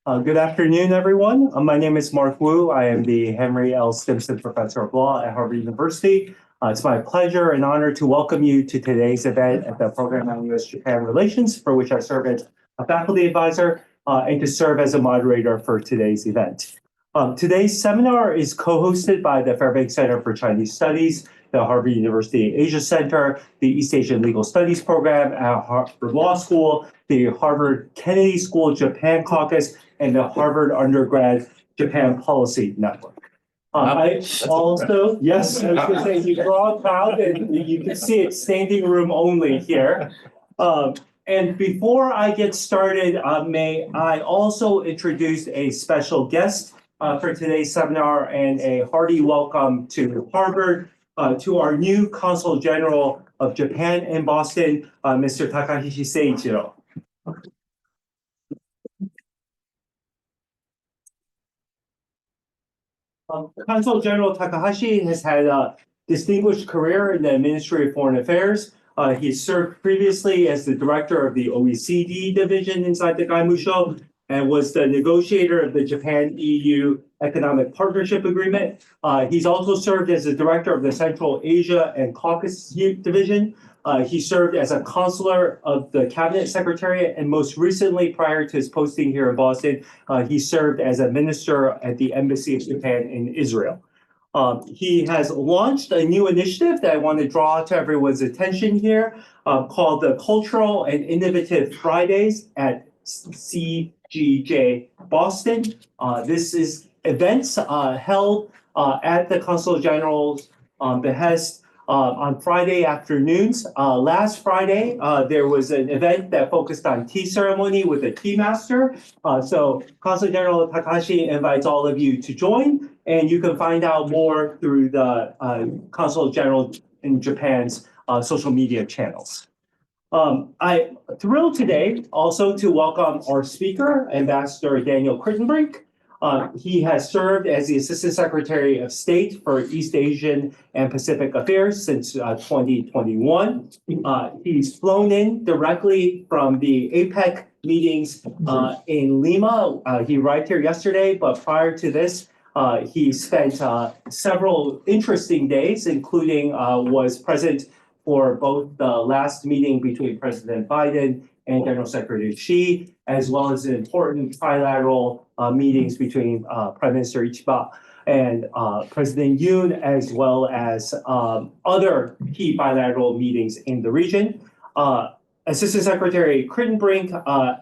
Good afternoon, everyone. My name is Mark Wu. I am the Henry L. Stimson Professor of Law at Harvard University. It's my pleasure and honor to welcome you to today's event at the Program on U.S.-Japan Relations, for which I serve as a faculty advisor and to serve as a moderator for today's event. Today's seminar is co-hosted by the Fairbanks Center for Chinese Studies, the Harvard University Asia Center, the East Asian Legal Studies Program at Harvard Law School, the Harvard Kennedy School Japan Caucus, and the Harvard Undergrad Japan Policy Network. I also, yes, I was going to say, you draw a crowd and you can see it standing room only here. And before I get started, may I also introduce a special guest for today's seminar and a hearty welcome to Harvard, to our new Consul General of Japan in Boston, Mr. Takahashi Seiichiro. Consul General Takahashi has had a distinguished career in the Ministry of Foreign Affairs. He served previously as the director of the OECD division inside the Gaimusho and was the negotiator of the Japan-EU Economic Partnership Agreement. He's also served as the director of the Central Asia and Caucasus division. He served as a consular of the Cabinet Secretariat, and most recently, prior to his posting here in Boston, he served as a minister at the Embassy of Japan in Israel. He has launched a new initiative that I want to draw to everyone's attention here, called the Cultural and Innovative Fridays at CGJ Boston. This is events held at the Consul General's behest on Friday afternoons. Last Friday, there was an event that focused on tea ceremony with a tea master. So Consul General Takahashi invites all of you to join, and you can find out more through the Consul General in Japan's social media channels. I'm thrilled today also to welcome our speaker, Ambassador Daniel Kritenbrink. He has served as the Assistant Secretary of State for East Asian and Pacific Affairs since 2021. He's flown in directly from the APEC meetings in Lima. He arrived here yesterday, but prior to this, he spent several interesting days, including was present for both the last meeting between President Biden and General Secretary Xi, as well as important trilateral meetings between Prime Minister Ichiba and President Yoon, as well as other key bilateral meetings in the region. Assistant Secretary Kritenbrink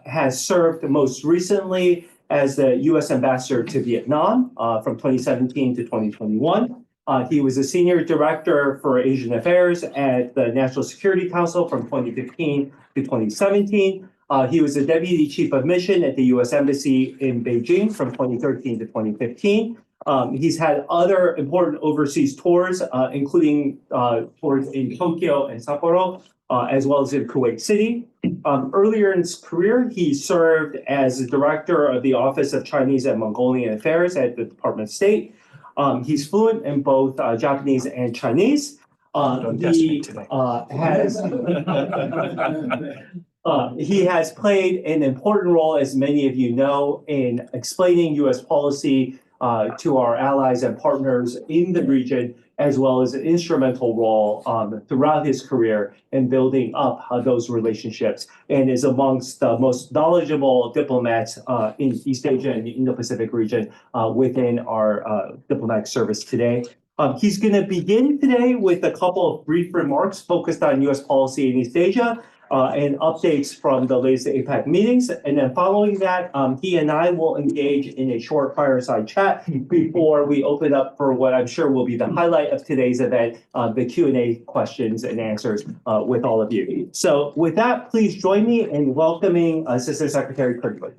has served most recently as the U.S. Ambassador to Vietnam from 2017 to 2021. He was a senior director for Asian affairs at the National Security Council from 2015 to 2017. He was a deputy chief of mission at the U.S. Embassy in Beijing from 2013 to 2015. He's had other important overseas tours, including tours in Tokyo and Sapporo, as well as in Kuwait City. Earlier in his career, he served as the director of the Office of Chinese and Mongolian Affairs at the Department of State. He's fluent in both Japanese and Chinese. He has played an important role, as many of you know, in explaining U.S. policy to our allies and partners in the region, as well as an instrumental role throughout his career in building up those relationships, and is amongst the most knowledgeable diplomats in East Asia and the Indo-Pacific region within our diplomatic service today. He's going to begin today with a couple of brief remarks focused on U.S. policy in East Asia and updates from the latest APEC meetings. And then following that, he and I will engage in a short fireside chat before we open up for what I'm sure will be the highlight of today's event, the Q&A questions and answers with all of you. So with that, please join me in welcoming Assistant Secretary Kritenbrink.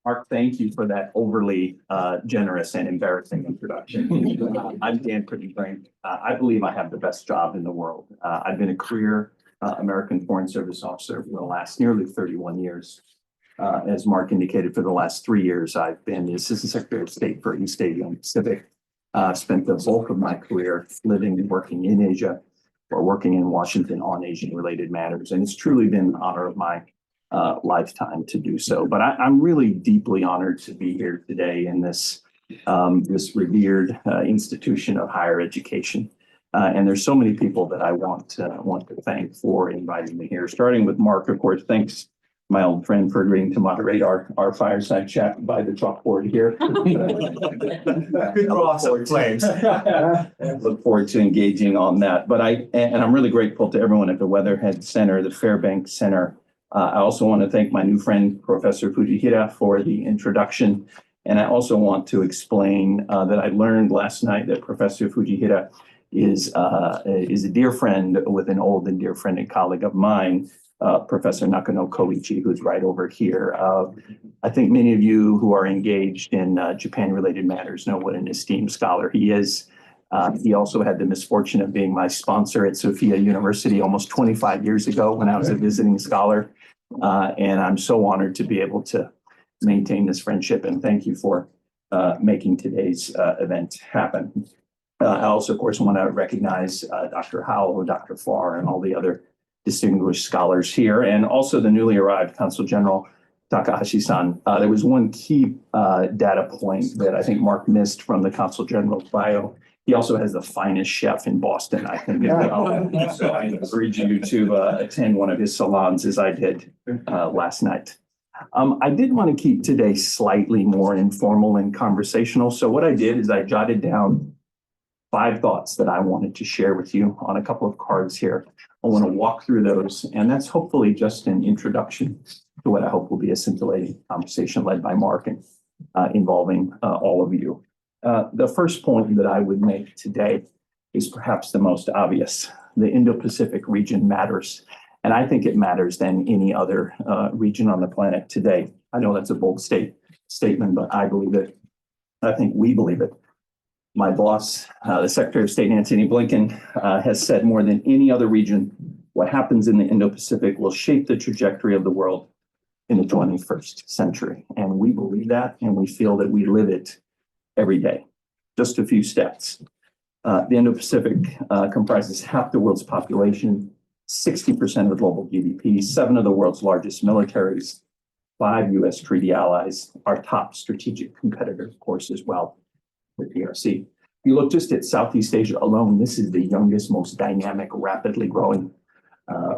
Mark, thank you for that overly generous and embarrassing introduction. I'm Dan Kritenbrink. I believe I have the best job in the world. I've been a career American Foreign Service officer for the last nearly 31 years. As Mark indicated, for the last 3 years, I've been the Assistant Secretary of State for East Asia and Pacific. Spent the bulk of my career living and working in Asia. for working in Washington on Asian-related matters. And it's truly been an honor of my lifetime to do so. But I'm really deeply honored to be here today in this revered institution of higher education. And there's so many people that I want to thank for inviting me here, starting with Mark, of course. Thanks, my old friend, for agreeing to moderate our fireside chat by the chalkboard here. Good draw some flames. Look forward to engaging on that. But I'm really grateful to everyone at the Weatherhead Center, the Fairbanks Center. I also want to thank my new friend, Professor Fujihira, for the introduction. And I also want to explain that I learned last night that Professor Fujihira is a dear friend with an old and dear friend and colleague of mine, Professor Nakano Koichi, who's right over here. I think many of you who are engaged in Japan-related matters know what an esteemed scholar he is. He also had the misfortune of being my sponsor at Sophia University almost 25 years ago when I was a visiting scholar. And I'm so honored to be able to maintain this friendship, and thank you for making today's event happen. I also, of course, want to recognize Dr. Howell, Dr. Farr, and all the other distinguished scholars here, and also the newly arrived Consul General Takahashi-san. There was one key data point that I think Mark missed from the Consul General's bio. He also has the finest chef in Boston, I think, as well. So I encourage you to attend one of his salons, as I did last night. I did want to keep today slightly more informal and conversational. So what I did is I jotted down 5 thoughts that I wanted to share with you on a couple of cards here. I want to walk through those, and that's hopefully just an introduction to what I hope will be a scintillating conversation led by Mark and involving all of you. The first point that I would make today is perhaps the most obvious. The Indo-Pacific region matters, and I think it matters than any other region on the planet today. I know that's a bold statement, but I believe it. I think we believe it. My boss, the Secretary of State, Antony Blinken, has said more than any other region, what happens in the Indo-Pacific will shape the trajectory of the world in the 21st century. And we believe that, and we feel that we live it every day. Just a few stats. The Indo-Pacific comprises half the world's population, 60% of the global GDP, 7 of the world's largest militaries, 5 U.S. treaty allies, our top strategic competitor, of course, as well, with PRC. If you look just at Southeast Asia alone, this is the youngest, most dynamic, rapidly growing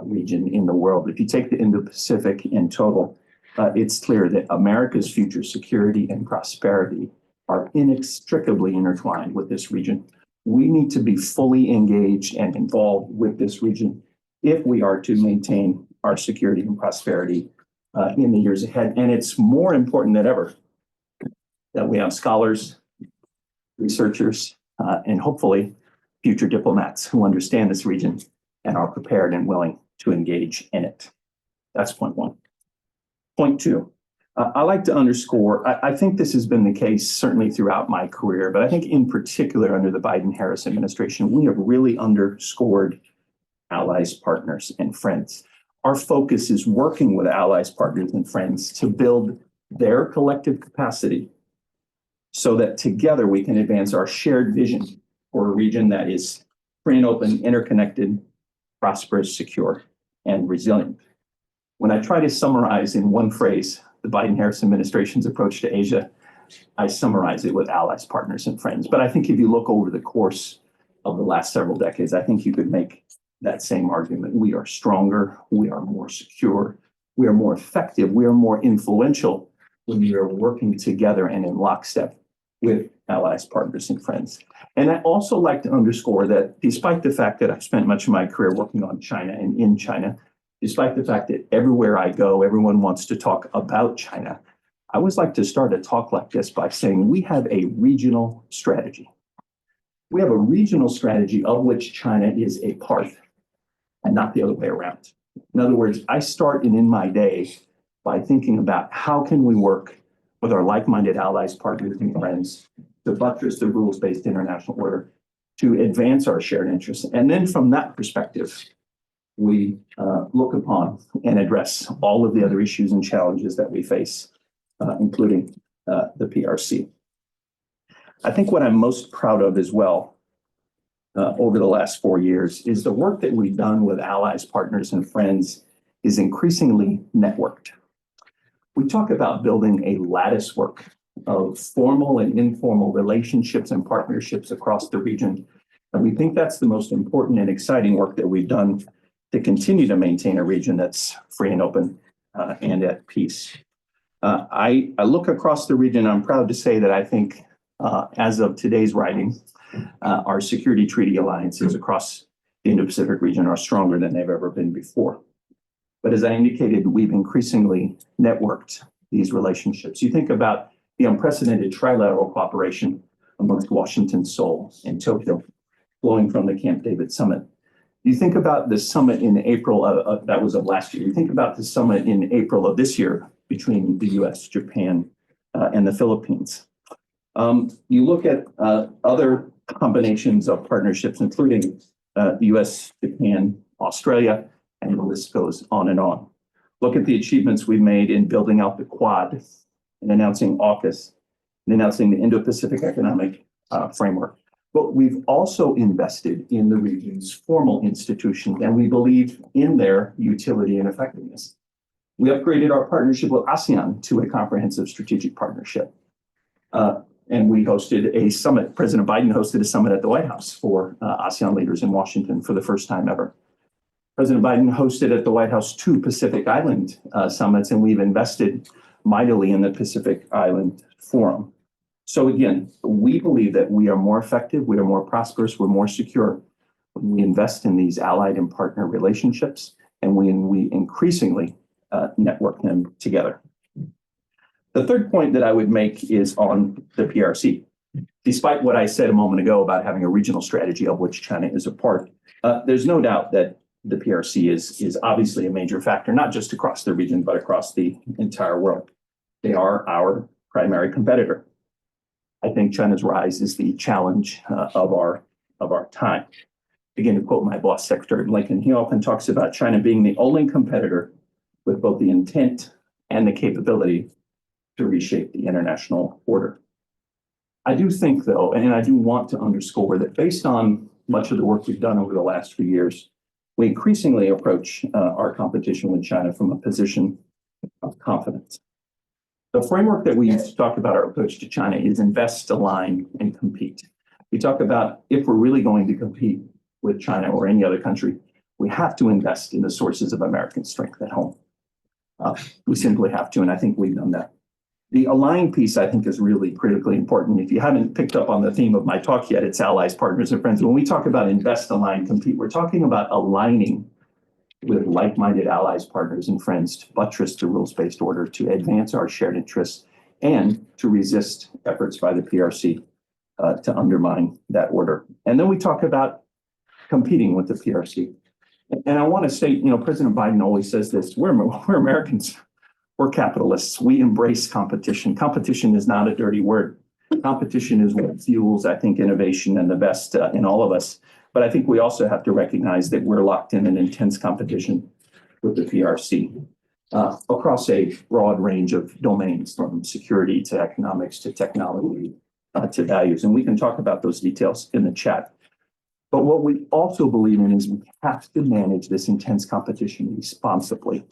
region in the world. If you take the Indo-Pacific in total, it's clear that America's future security and prosperity are inextricably intertwined with this region. We need to be fully engaged and involved with this region if we are to maintain our security and prosperity in the years ahead. And it's more important than ever that we have scholars, researchers, and hopefully future diplomats who understand this region and are prepared and willing to engage in it. That's point 1. Point 2, I like to underscore, I think this has been the case certainly throughout my career, but I think in particular under the Biden-Harris administration, we have really underscored allies, partners, and friends. Our focus is working with allies, partners, and friends to build their collective capacity so that together we can advance our shared vision for a region that is free and open, interconnected, prosperous, secure, and resilient. When I try to summarize in one phrase the Biden-Harris administration's approach to Asia, I summarize it with allies, partners, and friends. But I think if you look over the course of the last several decades, I think you could make that same argument. We are stronger, we are more secure, we are more effective, we are more influential when we are working together and in lockstep with allies, partners, and friends. And I also like to underscore that despite the fact that I've spent much of my career working on China and in China, despite the fact that everywhere I go, everyone wants to talk about China, I always like to start a talk like this by saying we have a regional strategy. We have a regional strategy of which China is a part and not the other way around. In other words, I start and end my day by thinking about how can we work with our like-minded allies, partners, and friends to buttress the rules-based international order, to advance our shared interests. And then from that perspective, we look upon and address all of the other issues and challenges that we face, including the PRC. I think what I'm most proud of as well over the last 4 years is the work that we've done with allies, partners, and friends is increasingly networked. We talk about building a lattice work of formal and informal relationships and partnerships across the region. And we think that's the most important and exciting work that we've done to continue to maintain a region that's free and open and at peace. I look across the region. I'm proud to say that I think as of today's writing, our security treaty alliances across the Indo-Pacific region are stronger than they've ever been before. But as I indicated, we've increasingly networked these relationships. You think about the unprecedented trilateral cooperation amongst Washington, Seoul, and Tokyo, flowing from the Camp David Summit. You think about the summit in April that was of last year. You think about the summit in April of this year between the US, Japan, and the Philippines. You look at other combinations of partnerships, including the US, Japan, Australia, and the list goes on and on. Look at the achievements we've made in building out the Quad and announcing AUKUS and announcing the Indo-Pacific Economic Framework. But we've also invested in the region's formal institutions, and we believe in their utility and effectiveness. We upgraded our partnership with ASEAN to a comprehensive strategic partnership. And we hosted a summit. President Biden hosted a summit at the White House for ASEAN leaders in Washington for the first time ever. President Biden hosted at the White House 2 Pacific Island summits, and we've invested mightily in the Pacific Island Forum. So again, we believe that we are more effective, we are more prosperous, we're more secure when we invest in these allied and partner relationships, and when we increasingly network them together. The third point that I would make is on the PRC. Despite what I said a moment ago about having a regional strategy of which China is a part, there's no doubt that the PRC is obviously a major factor, not just across the region, but across the entire world. They are our primary competitor. I think China's rise is the challenge of our time. Again, to quote my boss, Secretary Blinken, he often talks about China being the only competitor with both the intent and the capability to reshape the international order. I do think, though, and I do want to underscore that based on much of the work we've done over the last few years, we increasingly approach our competition with China from a position of confidence. The framework that we use to talk about our approach to China is invest, align, and compete. We talk about if we're really going to compete with China or any other country, we have to invest in the sources of American strength at home. We simply have to, and I think we've done that. The align piece, I think, is really critically important. If you haven't picked up on the theme of my talk yet, it's allies, partners, and friends. When we talk about invest, align, compete, we're talking about aligning with like-minded allies, partners, and friends to buttress the rules-based order, to advance our shared interests, and to resist efforts by the PRC to undermine that order. And then we talk about competing with the PRC. And I want to say, President Biden always says this, we're Americans. We're capitalists. We embrace competition. Competition is not a dirty word. Competition is what fuels, I think, innovation and the best in all of us. But I think we also have to recognize that we're locked in an intense competition with the PRC across a broad range of domains, from security to economics to technology to values. And we can talk about those details in the chat. But what we also believe in is we have to manage this intense competition responsibly.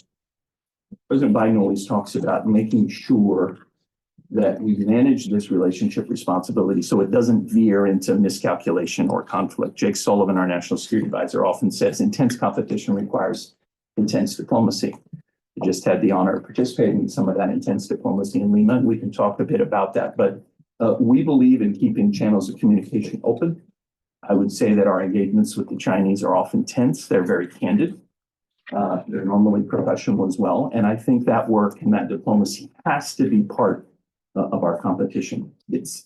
President Biden always talks about making sure that we manage this relationship responsibility so it doesn't veer into miscalculation or conflict. Jake Sullivan, our national security advisor, often says intense competition requires intense diplomacy. We just had the honor of participating in some of that intense diplomacy in Lima, and we can talk a bit about that. But we believe in keeping channels of communication open. I would say that our engagements with the Chinese are often tense. They're very candid. They're normally professional as well. And I think that work and that diplomacy has to be part of our competition. It's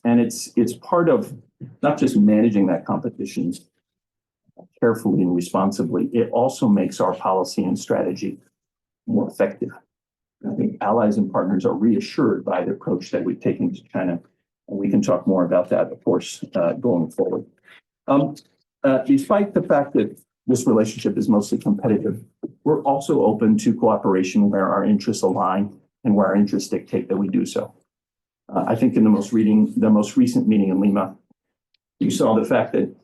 part of not just managing that competition carefully and responsibly, it also makes our policy and strategy more effective. I think allies and partners are reassured by the approach that we've taken to China. And we can talk more about that, of course, going forward. Despite the fact that this relationship is mostly competitive, we're also open to cooperation where our interests align and where our interests dictate that we do so. I think in the most recent meeting in Lima, you saw the fact that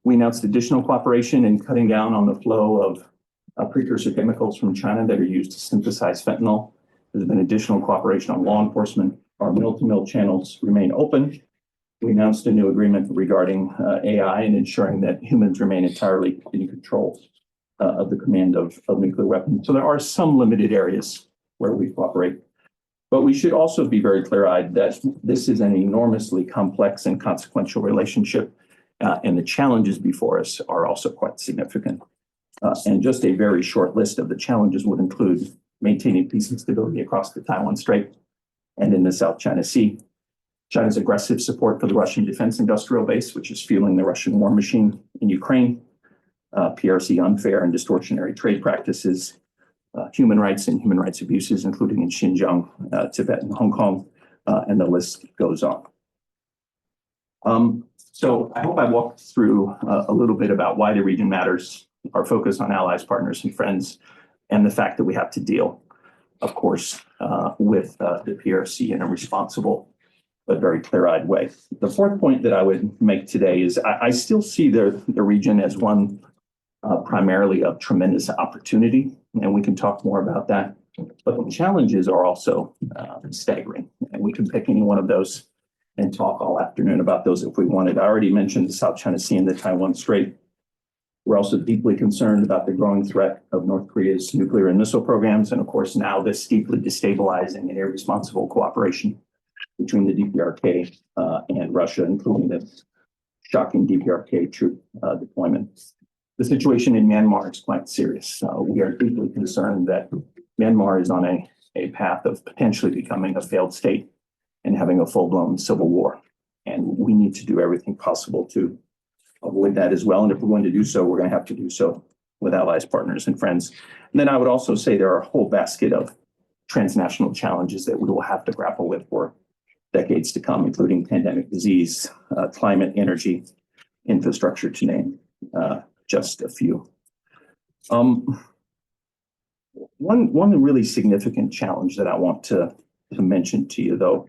We announced additional cooperation in cutting down on the flow of precursor chemicals from China that are used to synthesize fentanyl. There's been additional cooperation on law enforcement. Our mill-to-mill channels remain open. We announced a new agreement regarding AI and ensuring that humans remain entirely in control of the command of nuclear weapons. So there are some limited areas where we cooperate. But we should also be very clear-eyed that this is an enormously complex and consequential relationship, and the challenges before us are also quite significant. And just a very short list of the challenges would include maintaining peace and stability across the Taiwan Strait and in the South China Sea, China's aggressive support for the Russian defense industrial base, which is fueling the Russian war machine in Ukraine, PRC unfair and distortionary trade practices, human rights and human rights abuses, including in Xinjiang, Tibet, and Hong Kong, and the list goes on. So I hope I walked through a little bit about why the region matters, our focus on allies, partners, and friends, and the fact that we have to deal, of course, with the PRC in a responsible but very clear-eyed way. The fourth point that I would make today is I still see the region as one primarily of tremendous opportunity, and we can talk more about that. But the challenges are also staggering, and we can pick any one of those and talk all afternoon about those if we wanted. I already mentioned the South China Sea and the Taiwan Strait. We're also deeply concerned about the growing threat of North Korea's nuclear and missile programs, and of course now this deeply destabilizing and irresponsible cooperation between the DPRK and Russia, including the shocking DPRK troop deployment. The situation in Myanmar is quite serious. We are deeply concerned that Myanmar is on a path of potentially becoming a failed state and having a full-blown civil war. And we need to do everything possible to avoid that as well. And if we're going to do so, we're going to have to do so with allies, partners, and friends. And then I would also say there are a whole basket of transnational challenges that we will have to grapple with for decades to come, including pandemic disease, climate, energy, infrastructure, to name just a few. One really significant challenge that I want to mention to you, though,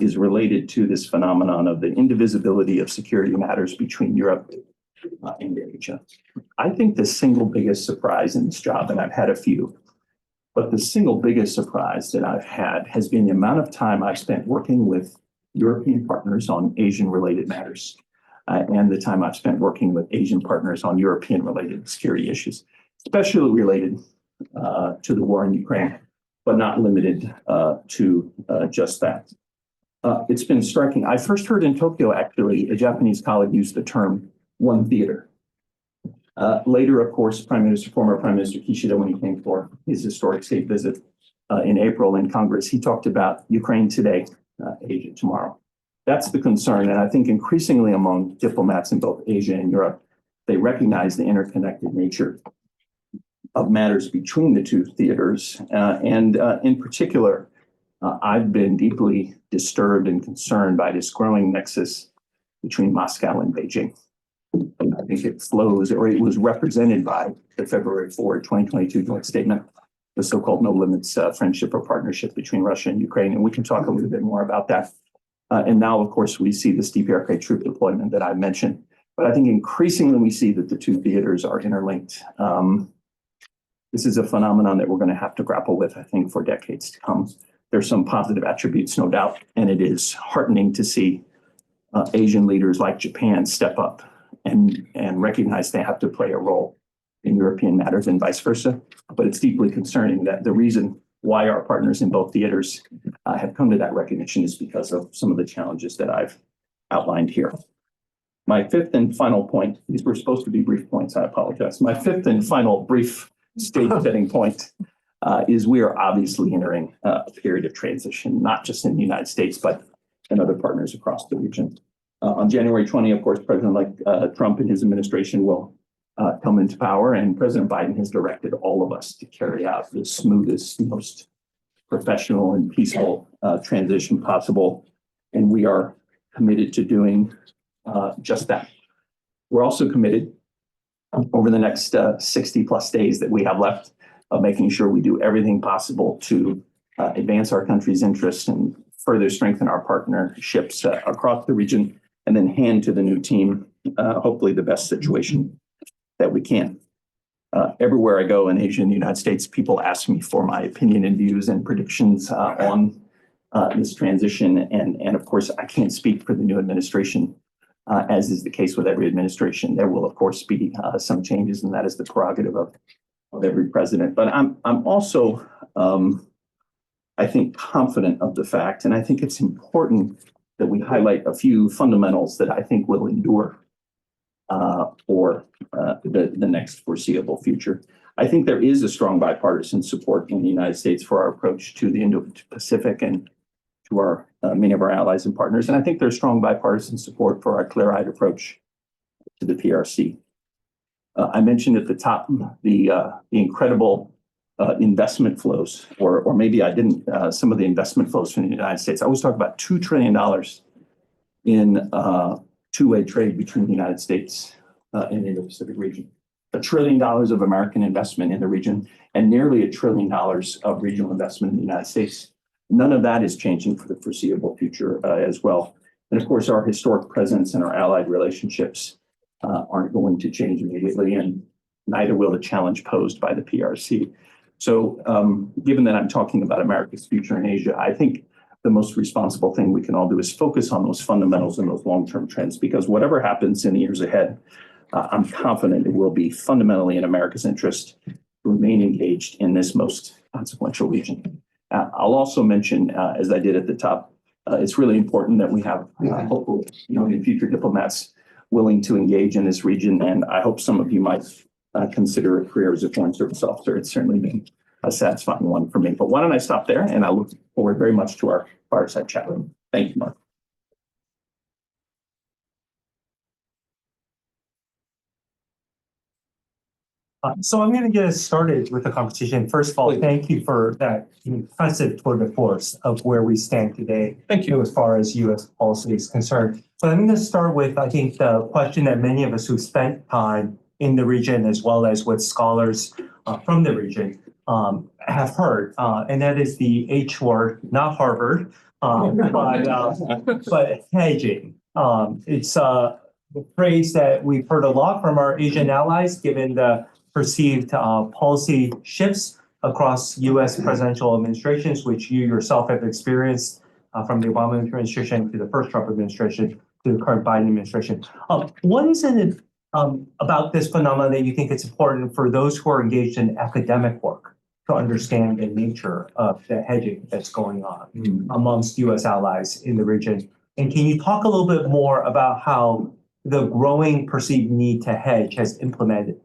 is related to this phenomenon of the indivisibility of security matters between Europe and Asia. I think the single biggest surprise in this job, and I've had a few, but the single biggest surprise that I've had has been the amount of time I've spent working with European partners on Asian-related matters, and the time I've spent working with Asian partners on European-related security issues, especially related to the war in Ukraine, but not limited to just that. It's been striking. I first heard in Tokyo, actually, a Japanese colleague use the term one theater. Later, of course, former Prime Minister Kishida, when he came for his historic state visit in April in Congress, he talked about Ukraine today, Asia tomorrow. That's the concern. And I think increasingly among diplomats in both Asia and Europe, they recognize the interconnected nature of matters between the two theaters. And in particular, I've been deeply disturbed and concerned by this growing nexus between Moscow and Beijing. And I think it flows, or it was represented by the February 4, 2022 joint statement, the so-called no limits friendship or partnership between Russia and Ukraine. And we can talk a little bit more about that. And now, of course, we see this DPRK troop deployment that I mentioned. But I think increasingly we see that the two theaters are interlinked. This is a phenomenon that we're going to have to grapple with, I think, for decades to come. There's some positive attributes, no doubt, and it is heartening to see Asian leaders like Japan step up and recognize they have to play a role in European matters and vice versa. But it's deeply concerning that the reason why our partners in both theaters have come to that recognition is because of some of the challenges that I've outlined here. My fifth and final point, these were supposed to be brief points, I apologize. My fifth and final brief stage-setting point is we are obviously entering a period of transition, not just in the United States, but in other partners across the region. On January 20, of course, President Trump and his administration will come into power, and President Biden has directed all of us to carry out the smoothest, most professional and peaceful transition possible. And we are committed to doing just that. We're also committed over the next 60 plus days that we have left of making sure we do everything possible to advance our country's interests and further strengthen our partnerships across the region, and then hand to the new team hopefully the best situation that we can. Everywhere I go in Asia and the United States, people ask me for my opinion and views and predictions on this transition. And of course, I can't speak for the new administration, as is the case with every administration. There will, of course, be some changes, and that is the prerogative of every president. But I'm also, I think, confident of the fact, and I think it's important that we highlight a few fundamentals that I think will endure for the next foreseeable future. I think there is a strong bipartisan support in the United States for our approach to the Indo-Pacific and to our many of our allies and partners. And I think there's strong bipartisan support for our clear-eyed approach to the PRC. I mentioned at the top the incredible investment flows, or maybe I didn't, some of the investment flows from the United States. I always talk about $2 trillion in two-way trade between the United States and the Indo-Pacific region. $1 trillion of American investment in the region and nearly $1 trillion of regional investment in the United States. None of that is changing for the foreseeable future as well. And of course, our historic presence and our allied relationships aren't going to change immediately, and neither will the challenge posed by the PRC. So given that I'm talking about America's future in Asia, I think the most responsible thing we can all do is focus on those fundamentals and those long-term trends, because whatever happens in the years ahead, I'm confident it will be fundamentally in America's interest to remain engaged in this most consequential region. I'll also mention, as I did at the top, it's really important that we have hopefully young and future diplomats willing to engage in this region. And I hope some of you might consider a career as a Foreign Service officer. It's certainly been a satisfying one for me. But why don't I stop there? And I look forward very much to our fireside chat. Thank you, Mark. So I'm going to get us started with the conversation. First of all, thank you for that impressive tour de force of where we stand today. Thank you. As far as U.S. policy is concerned. But I'm going to start with, I think, the question that many of us who spent time in the region, as well as with scholars from the region, have heard, and that is the H word, not Harvard, but hedging. It's a phrase that we've heard a lot from our Asian allies, given the perceived policy shifts across U.S. presidential administrations, which you yourself have experienced from the Obama administration to the first Trump administration to the current Biden administration. What is it about this phenomenon that you think it's important for those who are engaged in academic work to understand the nature of the hedging that's going on amongst U.S. allies in the region? And can you talk a little bit more about how the growing perceived need to hedge has impacted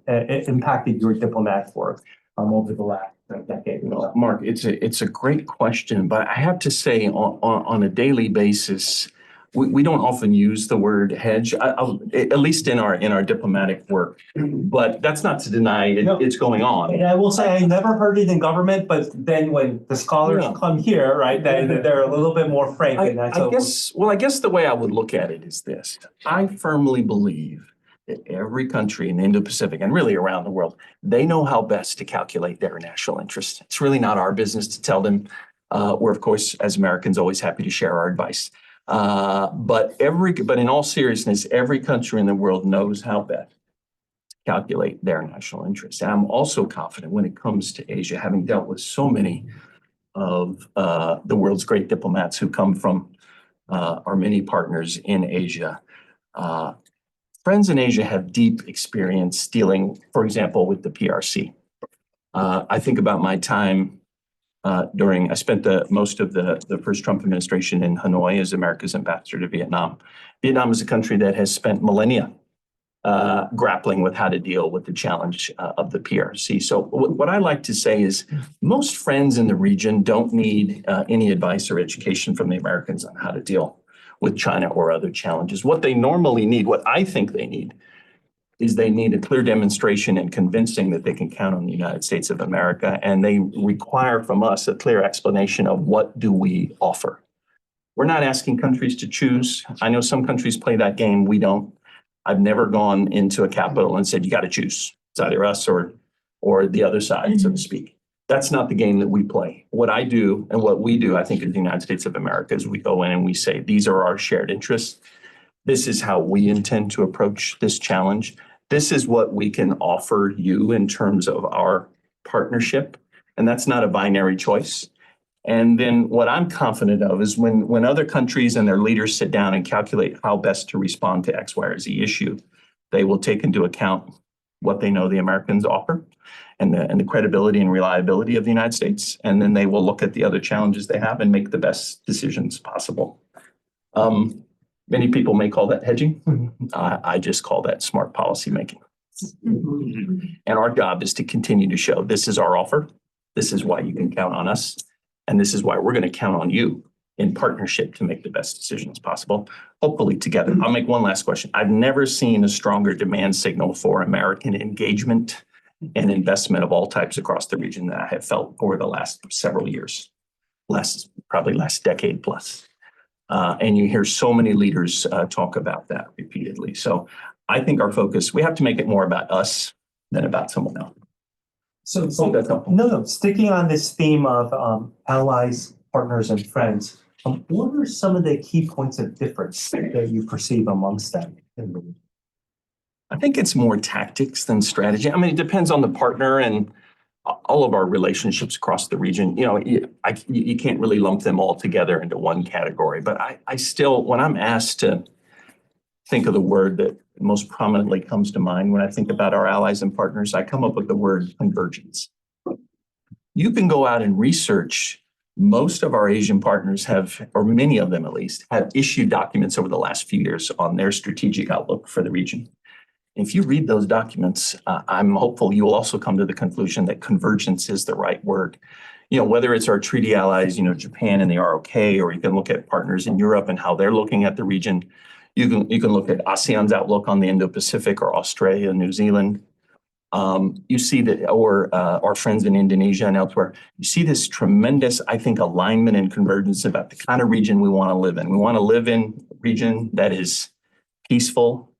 your diplomatic work over the last decade? Well, Mark, it's a great question, but I have to say on a daily basis, we don't often use the word hedge, at least in our diplomatic work. But that's not to deny it's going on. And I will say I never heard it in government, but then when the scholars come here, right, they're a little bit more frank. I guess the way I would look at it is this. I firmly believe that every country in the Indo-Pacific and really around the world, they know how best to calculate their national interest. It's really not our business to tell them. We're, of course, as Americans, always happy to share our advice. But in all seriousness, every country in the world knows how best to calculate their national interests. And I'm also confident when it comes to Asia, having dealt with so many of the world's great diplomats who come from our many partners in Asia. Friends in Asia have deep experience dealing, for example, with the PRC. I think about my time I spent most of the first Trump administration in Hanoi as America's ambassador to Vietnam. Vietnam is a country that has spent millennia grappling with how to deal with the challenge of the PRC. So what I like to say is most friends in the region don't need any advice or education from the Americans on how to deal with China or other challenges. What they normally need, what I think they need, is they need a clear demonstration and convincing that they can count on the United States of America, and they require from us a clear explanation of what do we offer. We're not asking countries to choose. I know some countries play that game. We don't. I've never gone into a capital and said, you got to choose. It's either us or the other side, so to speak. That's not the game that we play. What I do and what we do, I think, in the United States of America is we go in and we say, these are our shared interests. This is how we intend to approach this challenge. This is what we can offer you in terms of our partnership. And that's not a binary choice. And then what I'm confident of is when other countries and their leaders sit down and calculate how best to respond to X, Y, or Z issue, they will take into account what they know the Americans offer and the credibility and reliability of the United States. And then they will look at the other challenges they have and make the best decisions possible. Many people may call that hedging. I just call that smart policy making. And our job is to continue to show this is our offer. This is why you can count on us. And this is why we're going to count on you in partnership to make the best decisions possible, hopefully together. I'll make one last question. I've never seen a stronger demand signal for American engagement and investment of all types across the region than I have felt over the last several years, probably last decade plus. And you hear so many leaders talk about that repeatedly. So I think our focus, we have to make it more about us than about someone else. So, Hope that's helpful. no, sticking on this theme of allies, partners, and friends, what are some of the key points of difference that you perceive amongst them? I think it's more tactics than strategy. I mean, it depends on the partner and all of our relationships across the region. You know, you can't really lump them all together into one category. But I still, when I'm asked to think of the word that most prominently comes to mind when I think about our allies and partners, I come up with the word convergence. You can go out and research. Most of our Asian partners have, or many of them at least, have issued documents over the last few years on their strategic outlook for the region. If you read those documents, I'm hopeful you will also come to the conclusion that convergence is the right word. You know, whether it's our treaty allies, you know, Japan and the ROK, or you can look at partners in Europe and how they're looking at the region. You can look at ASEAN's outlook on the Indo-Pacific, or Australia, New Zealand. You see that, or our friends in Indonesia and elsewhere. You see this tremendous, I think, alignment and convergence about the kind of region we want to live in. We want to live in a region that is peaceful,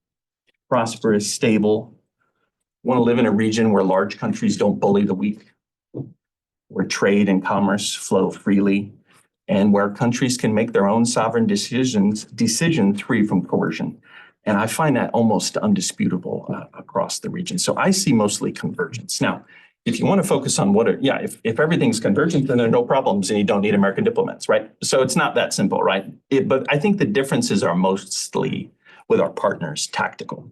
prosperous, stable. We want to live in a region where large countries don't bully the weak, where trade and commerce flow freely, and where countries can make their own sovereign decisions free from coercion. And I find that almost undisputable across the region. So I see mostly convergence. Now, if you want to focus on if everything's convergent, then there are no problems and you don't need American diplomats, right? So it's not that simple, right? But I think the differences are mostly with our partners tactical.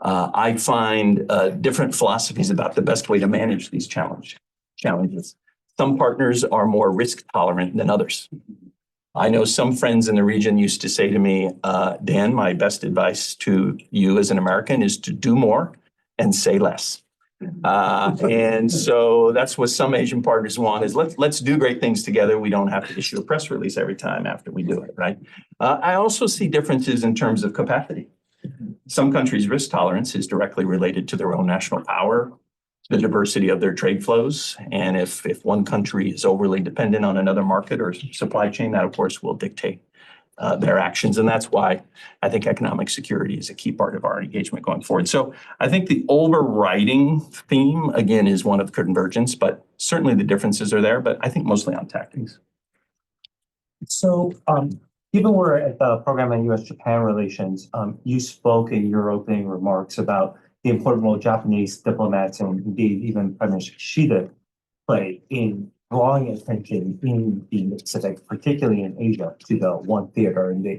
I find different philosophies about the best way to manage these challenges. Some partners are more risk tolerant than others. I know some friends in the region used to say to me, Dan, my best advice to you as an American is to do more and say less. And so that's what some Asian partners want is let's do great things together. We don't have to issue a press release every time after we do it, right? I also see differences in terms of capacity. Some countries' risk tolerance is directly related to their own national power, the diversity of their trade flows. And if one country is overly dependent on another market or supply chain, that of course will dictate their actions. And that's why I think economic security is a key part of our engagement going forward. So I think the overriding theme, again, is one of convergence, but certainly the differences are there, but I think mostly on tactics. So, given we're at the program on U.S.-Japan relations, you spoke in your opening remarks about the important role Japanese diplomats and indeed even Prime Minister Kishida play in drawing attention in the Pacific, particularly in Asia, to the one theater and the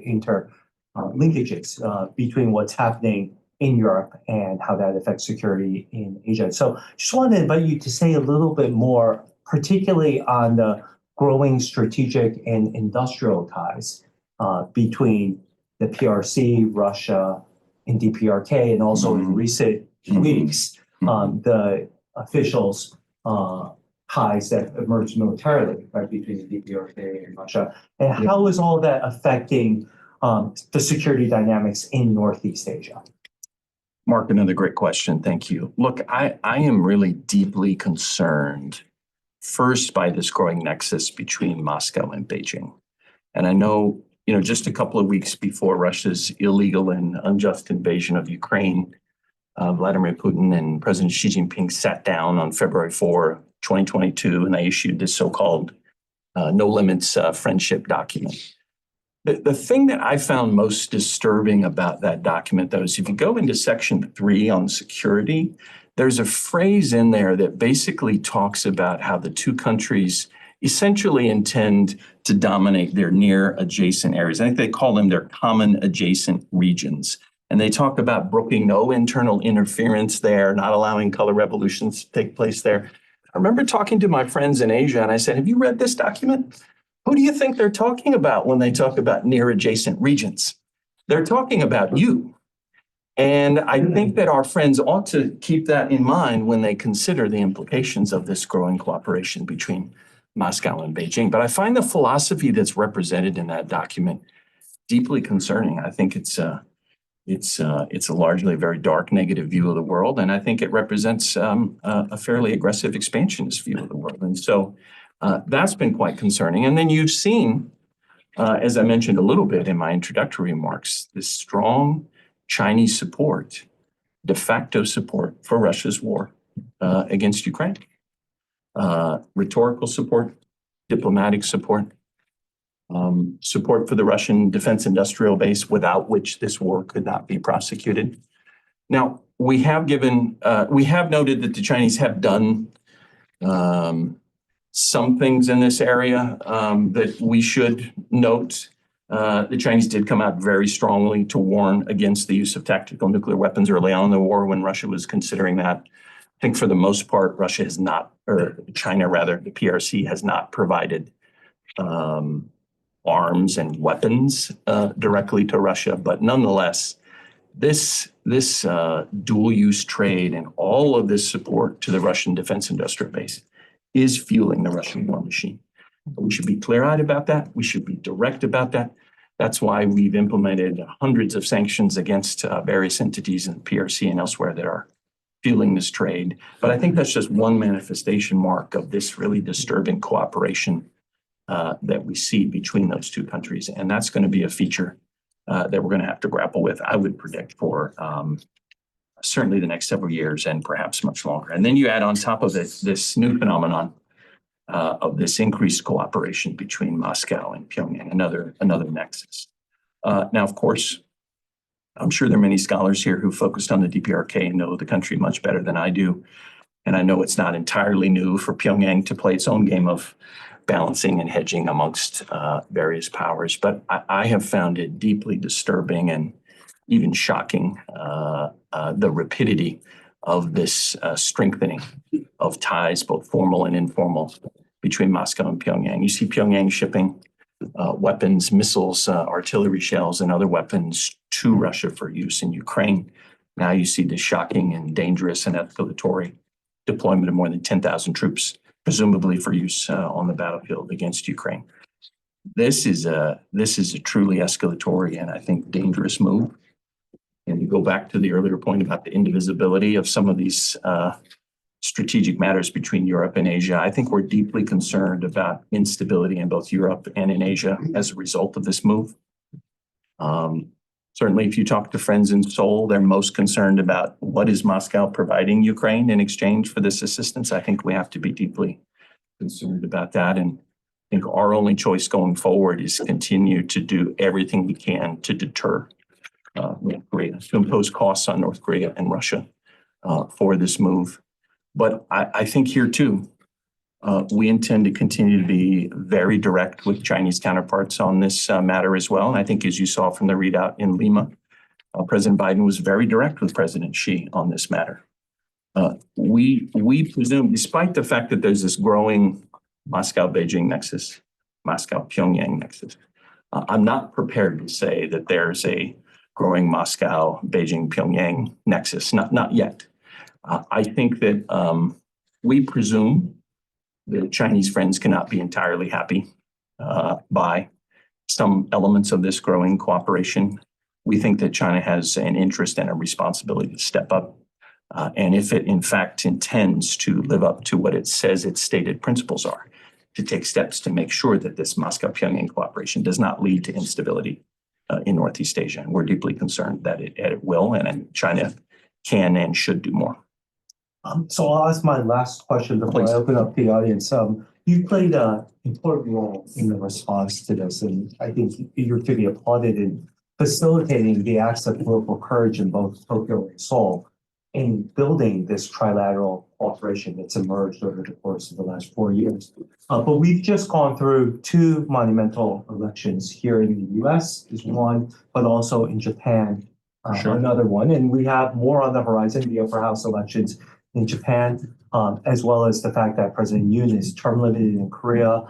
linkages between what's happening in Europe and how that affects security in Asia. So just wanted to invite you to say a little bit more, particularly on the growing strategic and industrial ties between the PRC, Russia, and DPRK, and also in recent weeks, the officials' ties that emerged militarily, right, between the DPRK and Russia. And how is all that affecting the security dynamics in Northeast Asia? Mark, another great question. Thank you. Look, I am really deeply concerned, first, by this growing nexus between Moscow and Beijing. And I know, just a couple of weeks before Russia's illegal and unjust invasion of Ukraine, Vladimir Putin and President Xi Jinping sat down on February 4, 2022, and they issued this so-called no limits friendship document. The thing that I found most disturbing about that document, though, is if you go into section 3 on security, there's a phrase in there that basically talks about how the two countries essentially intend to dominate their near adjacent areas. I think they call them their common adjacent regions. And they talk about brooking no internal interference there, not allowing color revolutions to take place there. I remember talking to my friends in Asia and I said, have you read this document? Who do you think they're talking about when they talk about near adjacent regions? They're talking about you. And I think that our friends ought to keep that in mind when they consider the implications of this growing cooperation between Moscow and Beijing. But I find the philosophy that's represented in that document deeply concerning. I think it's a largely very dark, negative view of the world, and I think it represents a fairly aggressive expansionist view of the world. And so that's been quite concerning. And then you've seen, as I mentioned a little bit in my introductory remarks, this strong Chinese support, de facto support for Russia's war against Ukraine. Rhetorical support, diplomatic support, support for the Russian defense industrial base, without which this war could not be prosecuted. Now, we have noted that the Chinese have done some things in this area that we should note. The Chinese did come out very strongly to warn against the use of tactical nuclear weapons early on in the war when Russia was considering that. I think for the most part, Russia has not, or China rather, the PRC has not provided arms and weapons directly to Russia. But nonetheless, this dual-use trade and all of this support to the Russian defense industrial base is fueling the Russian war machine. We should be clear-eyed about that. We should be direct about that. That's why we've implemented hundreds of sanctions against various entities in the PRC and elsewhere that are fueling this trade. But I think that's just one manifestation mark of this really disturbing cooperation that we see between those two countries. And that's going to be a feature that we're going to have to grapple with, I would predict, for certainly the next several years and perhaps much longer. And then you add on top of it this new phenomenon of this increased cooperation between Moscow and Pyongyang, another nexus. Now, of course, I'm sure there are many scholars here who focused on the DPRK and know the country much better than I do. And I know it's not entirely new for Pyongyang to play its own game of balancing and hedging amongst various powers. But I have found it deeply disturbing and even shocking, the rapidity of this strengthening of ties, both formal and informal, between Moscow and Pyongyang. You see Pyongyang shipping weapons, missiles, artillery shells, and other weapons to Russia for use in Ukraine. Now you see the shocking and dangerous and escalatory deployment of more than 10,000 troops, presumably for use on the battlefield against Ukraine. This is a truly escalatory and I think dangerous move. And you go back to the earlier point about the indivisibility of some of these strategic matters between Europe and Asia. I think we're deeply concerned about instability in both Europe and in Asia as a result of this move. Certainly, if you talk to friends in Seoul, they're most concerned about what is Moscow providing Ukraine in exchange for this assistance. I think we have to be deeply concerned about that. And I think our only choice going forward is continue to do everything we can to deter North Korea, to impose costs on North Korea and Russia for this move. But I think here too, we intend to continue to be very direct with Chinese counterparts on this matter as well. And I think as you saw from the readout in Lima, President Biden was very direct with President Xi on this matter. We presume, despite the fact that there's this growing Moscow-Beijing nexus, Moscow-Pyongyang nexus, I'm not prepared to say that there's a growing Moscow-Beijing-Pyongyang nexus, not yet. I think that we presume that Chinese friends cannot be entirely happy by some elements of this growing cooperation. We think that China has an interest and a responsibility to step up. And if it in fact intends to live up to what it says its stated principles are, to take steps to make sure that this Moscow-Pyongyang cooperation does not lead to instability in Northeast Asia. And we're deeply concerned that it will, and China can and should do more. So I'll ask my last question before Please. I open up the audience. You played an important role in the response to this, and I think you're to be applauded in facilitating the acts of political courage in both Tokyo and Seoul in building this trilateral cooperation that's emerged over the course of the last 4 years. But we've just gone through two monumental elections here in the US is one, but also in Japan, Sure. another one. And we have more on the horizon, the upper house elections in Japan, as well as the fact that President Yoon is term limited in Korea.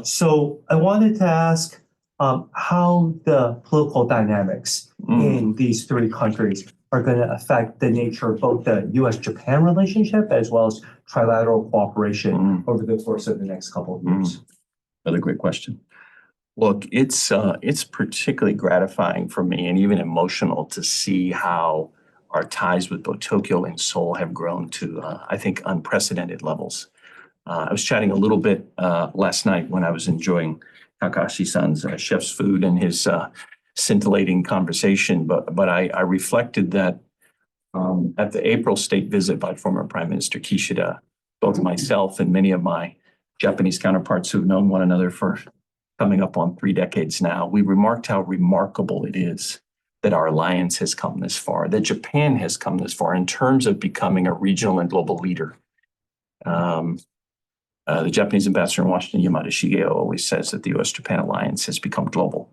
So I wanted to ask how the political dynamics in these three countries are going to affect the nature of both the US-Japan relationship as well as trilateral cooperation over the course of the next couple of years. Another great question. Look, it's particularly gratifying for me and even emotional to see how our ties with both Tokyo and Seoul have grown to, I think, unprecedented levels. I was chatting a little bit last night when I was enjoying Takahashi-san's chef's food and his scintillating conversation, but I reflected that at the April state visit by former Prime Minister Kishida, both myself and many of my Japanese counterparts who've known one another for coming up on 3 decades now, we remarked how remarkable it is that our alliance has come this far, that Japan has come this far in terms of becoming a regional and global leader. The Japanese ambassador in Washington, Yamada Shigeo, always says that the U.S.-Japan alliance has become global.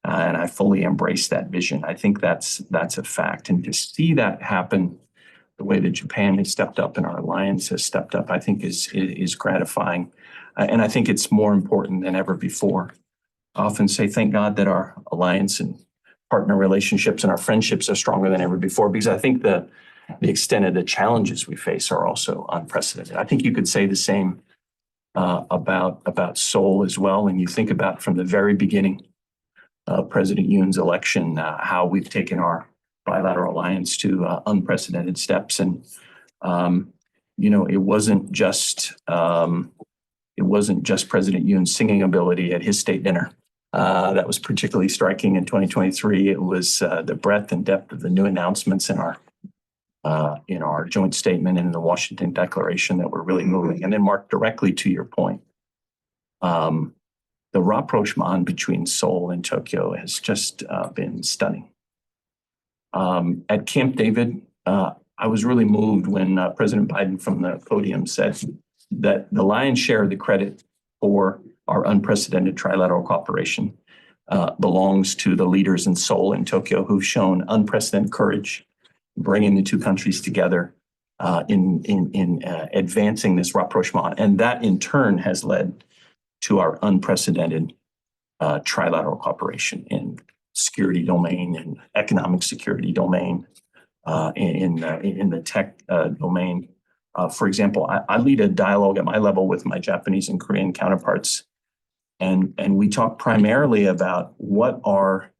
And I fully embrace that vision. I think that's a fact. And to see that happen the way that Japan has stepped up and our alliance has stepped up, I think is gratifying. And I think it's more important than ever before. I often say, thank God that our alliance and partner relationships and our friendships are stronger than ever before, because I think the extent of the challenges we face are also unprecedented. I think you could say the same about Seoul as well. And you think about from the very beginning of President Yoon's election, how we've taken our bilateral alliance to unprecedented steps. And, it wasn't just President Yoon's singing ability at his state dinner. That was particularly striking in 2023. It was the breadth and depth of the new announcements in our joint statement and in the Washington Declaration that were really moving. And then, Mark, directly to your point, the rapprochement between Seoul and Tokyo has just been stunning. At Camp David, I was really moved when President Biden from the podium said that the lion's share of the credit for our unprecedented trilateral cooperation belongs to the leaders in Seoul and Tokyo who've shown unprecedented courage bringing the two countries together in advancing this rapprochement. And that in turn has led to our unprecedented trilateral cooperation in security domain and economic security domain, in the tech domain. For example, I lead a dialogue at my level with my Japanese and Korean counterparts, and we talk primarily about what are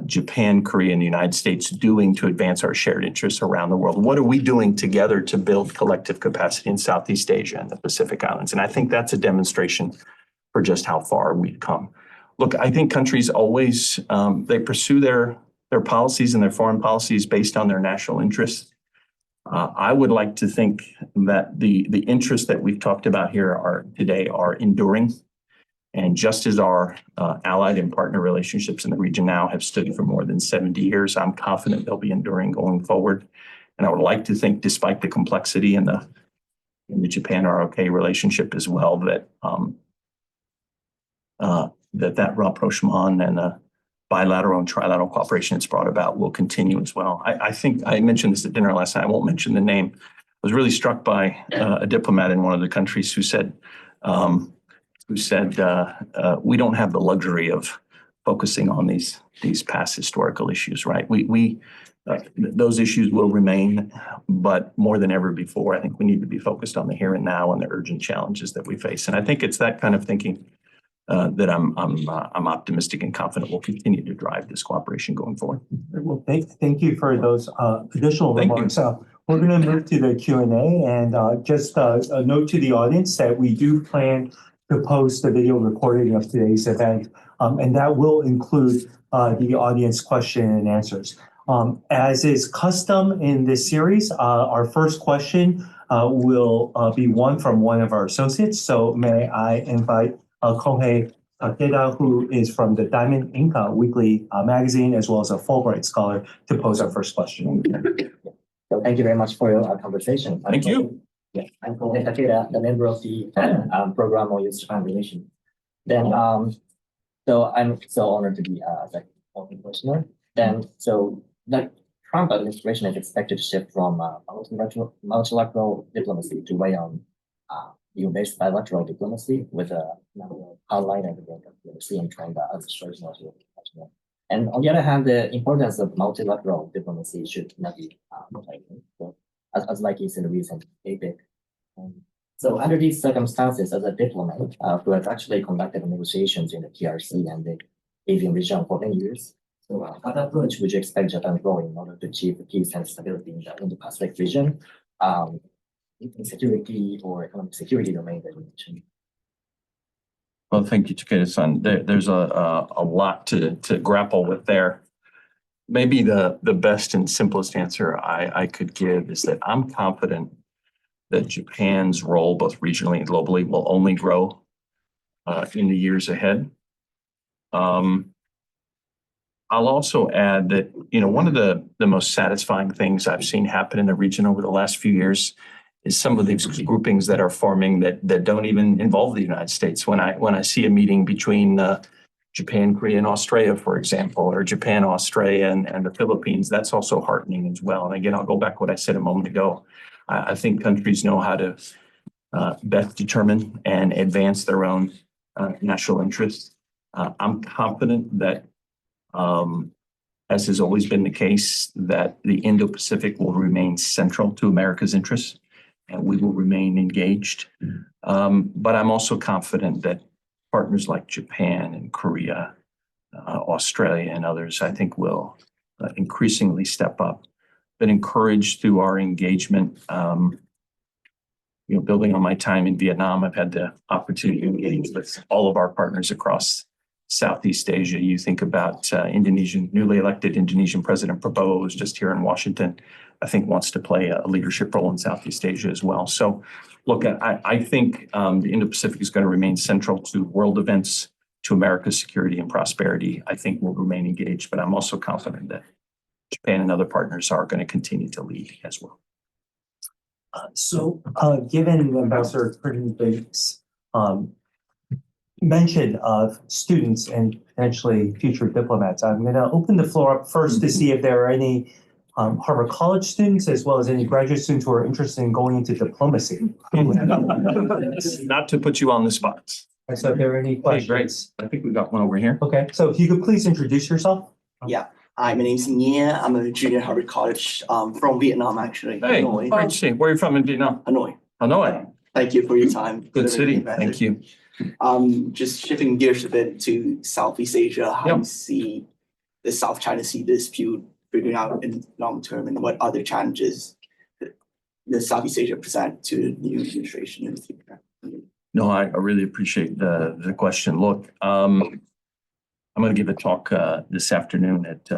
Japan, Korea, and the United States doing to advance our shared interests around the world? What are we doing together to build collective capacity in Southeast Asia and the Pacific Islands? And I think that's a demonstration for just how far we've come. Look, I think countries always, they pursue their policies and their foreign policies based on their national interests. I would like to think that the interests that we've talked about here today are enduring. And just as our allied and partner relationships in the region now have stood for more than 70 years, I'm confident they'll be enduring going forward. And I would like to think, despite the complexity in the Japan-ROK relationship as well, that that rapprochement and the bilateral and trilateral cooperation it's brought about will continue as well. I think I mentioned this at dinner last night. I won't mention the name. I was really struck by a diplomat in one of the countries who said, we don't have the luxury of focusing on these past historical issues, right? Those issues will remain, but more than ever before, I think we need to be focused on the here and now and the urgent challenges that we face. And I think it's that kind of thinking that I'm optimistic and confident will continue to drive this cooperation going forward. Well, thank you for those additional remarks. We're going to move to the Q&A, and just a note to the audience that we do plan to post a video recording of today's event, and that will include the audience question and answers. As is custom in this series, our first question will be one from one of our associates. So may I invite Kohei Takeda, who is from the Diamond Ink Weekly magazine, as well as a Fulbright scholar, to pose our first question. So thank you very much for your conversation. Thank you. Yes, I'm Kohei Takeda, the member of the program on US-Japan relations. Then, so I'm so honored to be the listener. Then, so the Trump administration is expected to shift from multilateral diplomacy to way on EU-based bilateral diplomacy with a outline of the diplomacy and trend administration. And on the other hand, the importance of multilateral diplomacy should not be neglected, as like is in the recent APEC. So under these circumstances, as a diplomat who has actually conducted negotiations in the PRC and the Asian region for many years, so what approach would you expect Japan to follow in order to achieve peace and stability in the Indo-Pacific region, in security or economic security domain that you mentioned? Well, thank you, Takeda-san. There's a lot to grapple with there. Maybe the best and simplest answer I could give is that I'm confident that Japan's role, both regionally and globally, will only grow in the years ahead. I'll also add that, one of the most satisfying things I've seen happen in the region over the last few years is some of these groupings that are forming that don't even involve the United States. When I see a meeting between Japan, Korea, and Australia, for example, or Japan, Australia, and the Philippines, that's also heartening as well. And again, I'll go back to what I said a moment ago. I think countries know how to best determine and advance their own national interests. I'm confident that, as has always been the case, that the Indo-Pacific will remain central to America's interests, and we will remain engaged. But I'm also confident that partners like Japan and Korea, Australia, and others, I think, will increasingly step up. Been encouraged through our engagement. Building on my time in Vietnam, I've had the opportunity to engage with all of our partners across Southeast Asia. You think about newly elected Indonesian President Prabowo, who's just here in Washington, I think wants to play a leadership role in Southeast Asia as well. So look, I think the Indo-Pacific is going to remain central to world events, to America's security and prosperity. I think we'll remain engaged, but I'm also confident that Japan and other partners are going to continue to lead as well. So given Ambassador Crittenden's mention of students and potentially future diplomats, I'm going to open the floor up first to see if there are any Harvard College students as well as any graduate students who are interested in going into diplomacy. Not to put you on the spot. So if there are any questions. I think we got one over here. Okay, so if you could please introduce yourself. Yeah. Hi, my name's Nia. I'm a junior at Harvard College from Vietnam, actually. Hey, Hanoi. great to see you. Where are you from in Vietnam? Hanoi. Hanoi. Thank you for your time. Good city. Thank you. Just shifting gears a bit to Southeast Asia, how do you see the South China Sea dispute figuring out in long term, and what other challenges the Southeast Asia present to the new administration in the future? No, I really appreciate the question. Look, I'm going to give a talk this afternoon at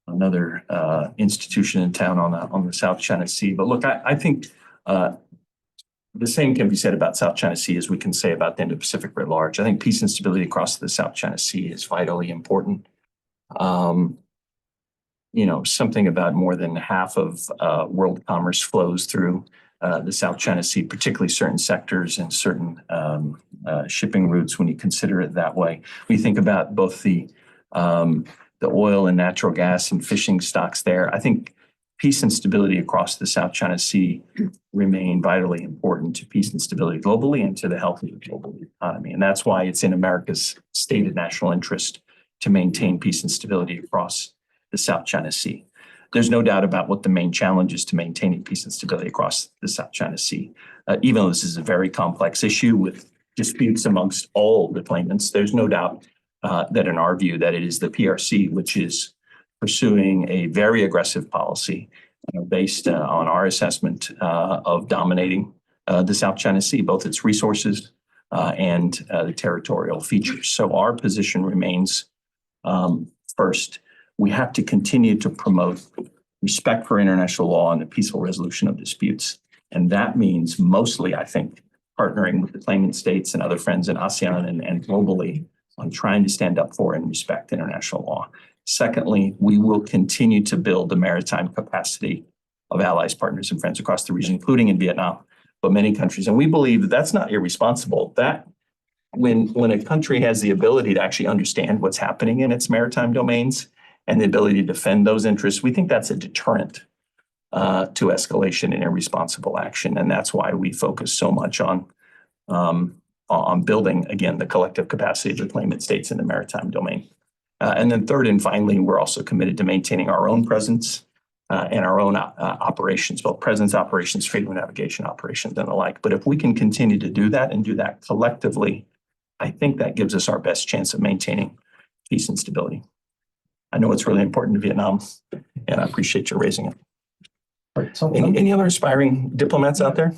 another institution in town on the South China Sea. But look, I think the same can be said about South China Sea as we can say about the Indo-Pacific writ large. I think peace and stability across the South China Sea is vitally important. Something about more than half of world commerce flows through the South China Sea, particularly certain sectors and certain shipping routes when you consider it that way. We think about both the oil and natural gas and fishing stocks there. I think peace and stability across the South China Sea remain vitally important to peace and stability globally and to the health of the global economy. And that's why it's in America's stated national interest to maintain peace and stability across the South China Sea. There's no doubt about what the main challenge is to maintaining peace and stability across the South China Sea. Even though this is a very complex issue with disputes amongst all the claimants, there's no doubt that in our view that it is the PRC which is pursuing a very aggressive policy based on our assessment of dominating the South China Sea, both its resources and the territorial features. So our position remains, first, we have to continue to promote respect for international law and the peaceful resolution of disputes. And that means mostly, I think, partnering with the claimant states and other friends in ASEAN and globally on trying to stand up for and respect international law. Secondly, we will continue to build the maritime capacity of allies, partners, and friends across the region, including in Vietnam, but many countries. And we believe that that's not irresponsible. That when a country has the ability to actually understand what's happening in its maritime domains and the ability to defend those interests, we think that's a deterrent to escalation and irresponsible action. And that's why we focus so much on building, again, the collective capacity of the claimant states in the maritime domain. And then third and finally, we're also committed to maintaining our own presence and our own operations, both presence operations, freedom of navigation operations, and the like. But if we can continue to do that and do that collectively, I think that gives us our best chance of maintaining peace and stability. I know it's really important to Vietnam, and I appreciate you raising it. Any other aspiring diplomats out there?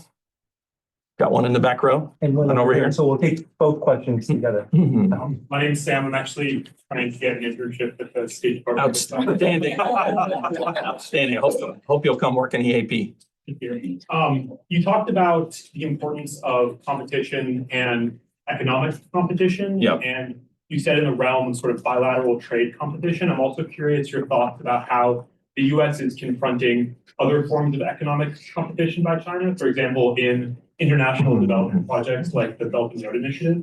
Got one in the back row. And one over here. So we'll take both questions together. My name's Sam. I'm actually trying to get an internship at the State Department. Outstanding. Outstanding. Hope you'll come work in EAP. You talked about the importance of competition and economic competition. Yeah. And you said in the realm of sort of bilateral trade competition. I'm also curious your thoughts about how the US is confronting other forms of economic competition by China, for example, in international development projects like the Belt and Road Initiative.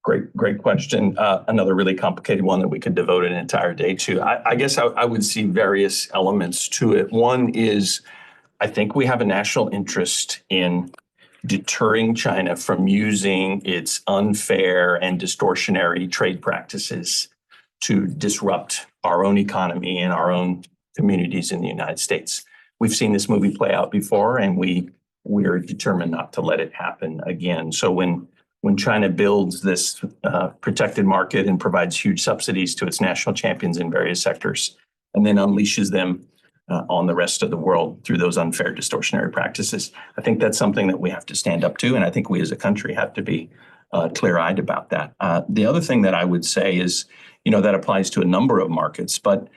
Great question. Another really complicated one that we could devote an entire day to. I guess I would see various elements to it. One is, I think we have a national interest in deterring China from using its unfair and distortionary trade practices to disrupt our own economy and our own communities in the United States. We've seen this movie play out before, and we're determined not to let it happen again. So when China builds this protected market and provides huge subsidies to its national champions in various sectors, and then unleashes them on the rest of the world through those unfair distortionary practices, I think that's something that we have to stand up to, and I think we as a country have to be clear-eyed about that. The other thing that I would say is, that applies to a number of markets, but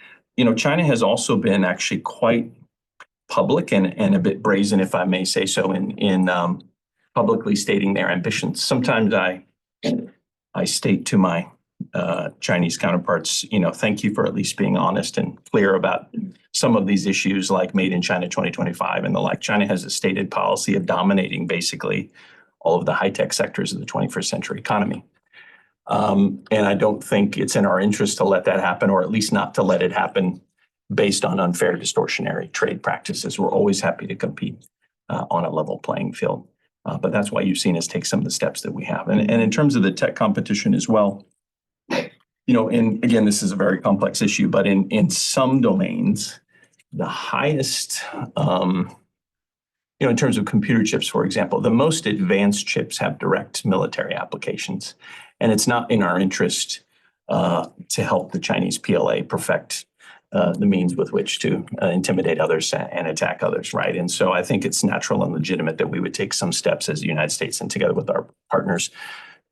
China has also been actually quite public and a bit brazen, if I may say so, in publicly stating their ambitions. Sometimes I state to my Chinese counterparts, thank you for at least being honest and clear about some of these issues like Made in China 2025 and the like. China has a stated policy of dominating basically all of the high-tech sectors of the 21st century economy. And I don't think it's in our interest to let that happen, or at least not to let it happen based on unfair distortionary trade practices. We're always happy to compete on a level playing field. But that's why you've seen us take some of the steps that we have. And in terms of the tech competition as well, and again, this is a very complex issue, but in some domains, the highest, in terms of computer chips, for example, the most advanced chips have direct military applications. And it's not in our interest to help the Chinese PLA perfect the means with which to intimidate others and attack others, right? And so I think it's natural and legitimate that we would take some steps as the United States and together with our partners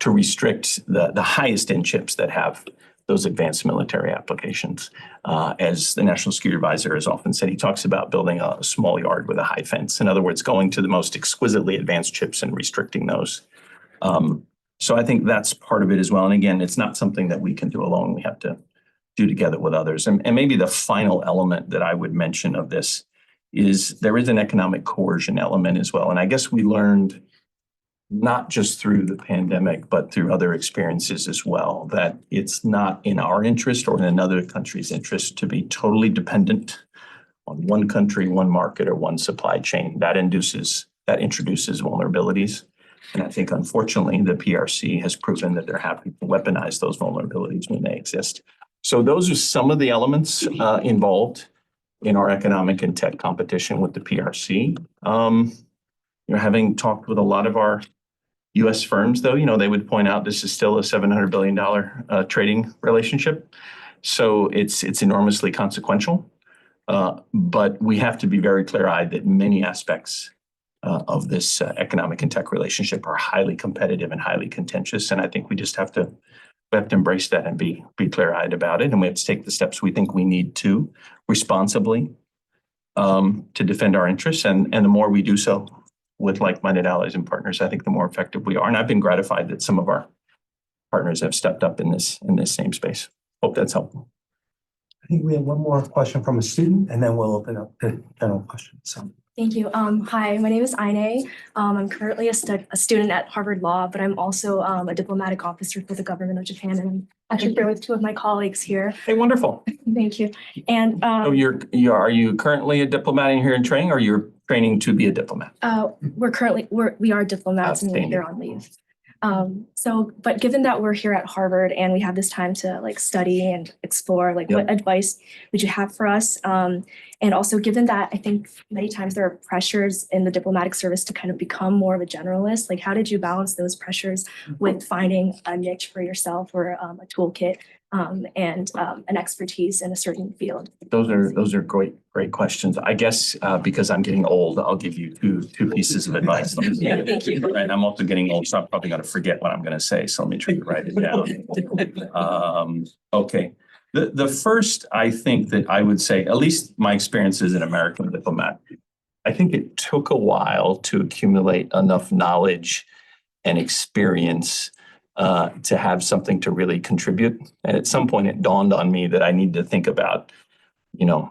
to restrict the highest end chips that have those advanced military applications. As the National Security Advisor has often said, he talks about building a small yard with a high fence. In other words, going to the most exquisitely advanced chips and restricting those. So I think that's part of it as well. And again, it's not something that we can do alone. We have to do together with others. And maybe the final element that I would mention of this is there is an economic coercion element as well. And I guess we learned not just through the pandemic, but through other experiences as well, that it's not in our interest or in another country's interest to be totally dependent on one country, one market, or one supply chain. That introduces vulnerabilities. And I think, unfortunately, the PRC has proven that they're happy to weaponize those vulnerabilities when they exist. So those are some of the elements involved in our economic and tech competition with the PRC. Having talked with a lot of our U.S. firms, though, they would point out this is still a $700 billion trading relationship. So it's enormously consequential. But we have to be very clear-eyed that many aspects of this economic and tech relationship are highly competitive and highly contentious. And I think we just have to embrace that and be clear-eyed about it. And we have to take the steps we think we need to responsibly to defend our interests. And the more we do so with like-minded allies and partners, I think the more effective we are. And I've been gratified that some of our partners have stepped up in this same space. Hope that's helpful. I think we have one more question from a student and then we'll open up to general questions. So. Thank you. Hi, my name is Aine. I'm currently a student at Harvard Law, but I'm also a diplomatic officer for the government of Japan, and I'm actually here with two of my colleagues here. Hey, wonderful. Thank you. And So are you currently a diplomat in here in training, or you're training to be a diplomat? we are diplomats and Outstanding. they're on leave. But given that we're here at Harvard and we have this time to like study and explore, like what advice would you have for us? And also given that I think many times there are pressures in the diplomatic service to kind of become more of a generalist, like how did you balance those pressures with finding a niche for yourself or a toolkit and an expertise in a certain field? Those are great questions. I guess because I'm getting old, I'll give you two pieces of advice. Thank you. And I'm also getting old, so I'm probably going to forget what I'm going to say. So let me try to write it down. Okay. The first, I think that I would say, at least my experience as an American diplomat, I think it took a while to accumulate enough knowledge and experience to have something to really contribute. And at some point it dawned on me that I need to think about,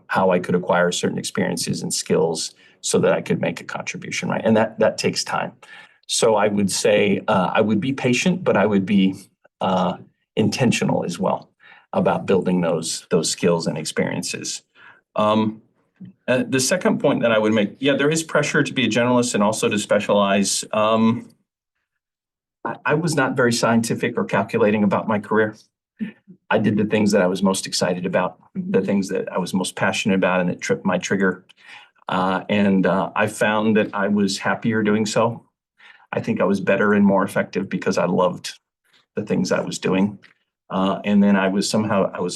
how I could acquire certain experiences and skills so that I could make a contribution, right? And that takes time. So I would say I would be patient, but I would be intentional as well about building those skills and experiences. The second point that I would make, there is pressure to be a generalist and also to specialize. I was not very scientific or calculating about my career. I did the things that I was most excited about, the things that I was most passionate about, and it tripped my trigger. And I found that I was happier doing so. I think I was better and more effective because I loved the things I was doing. And then I was